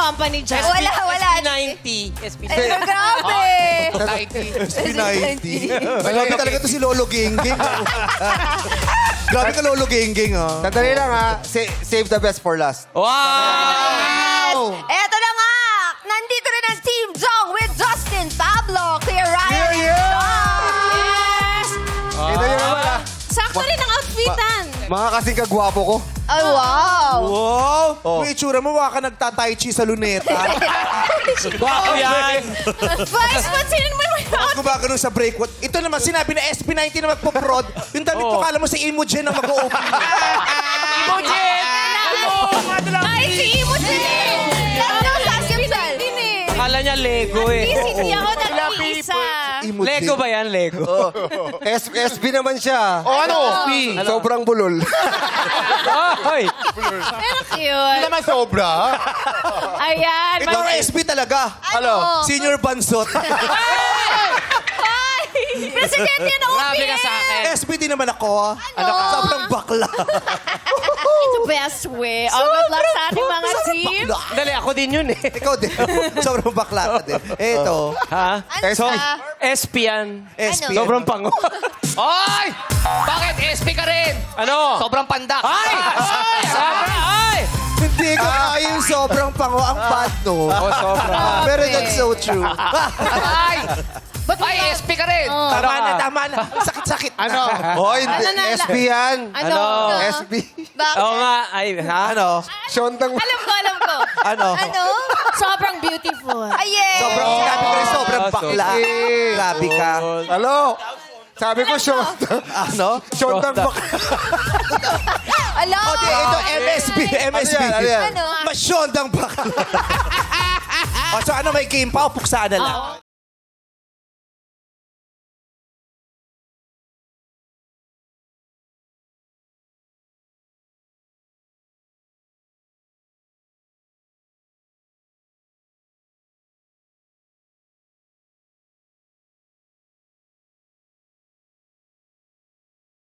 company dyan. Wala. SP90. Ay, grabe. P90. Grabe talaga to si Lolo Genggeng. Grabe ka, Lolo Genggeng, ah. Sandali lang ha. Save the best for last. Wow! Eto na nga. Nandito rin ang Team Jong with Justin, Pablo, Clear Ryan, Yeah, yeah. Yes! Kita nyo naman ha. Sakto rin ang outfitan. Mga kasing kagwapo ko. Ay, wow. Wow! May itsura mo, baka nagtatay chi sa luneta. Wow yan! Vice, pansinin mo naman yung Bakit gumagano sa break? Ito naman, sinabi na SP90 na magpo-prod. Yung damit mo, kala mo sa Imogen na mag-open. Imogen! Ay, si Imogen! Let's go, Saskipsal. Akala niya Lego eh. Hindi ako nag-iisa. Lego ba yan? Lego? SB naman siya. O ano? Sobrang bulol. Ay! Pero cute. naman sobra. Ayan. Ito ang SP talaga. Ano? Senior Bansot. Ay! Presidente na Grabe ka sa akin. SPD naman ako. Ano ka? Sobrang bakla. It's the best way. Oh, good luck sa ating mga team. Bakla. Dali, ako din yun eh. Ikaw din. Sobrang bakla ka din. Ito. Ha? Ano So, siya? SP yan. SP. Sobrang pango. Oy! Bakit SP ka rin? Ano? Sobrang pandak. Ay! Sobra! Ay! Hindi ko kaya yung sobrang pango. Ang bad, no? Oh, sobra. Pero that's so true. Ay! Ay, SP ka rin. Tama na, tama na. Sakit-sakit na. Ano? Oh, hindi. Ano na? SB yan. Ano? SB. Bakit? Oo nga. Ay, ha? Ano? Shontang... Alam ko. Ano? Ano? Sobrang beautiful. Ay, yeah. Sobrang sinabi ko rin, sobrang bakla. Grabe ka. Hello? Sabi ko, shontang... Ano? Shontang bakla. Ala. O, di, ito, MSB. MSB. Ano yan? Ano? Masyondang bakla. O, so ano, may game pa o puksaan na lang?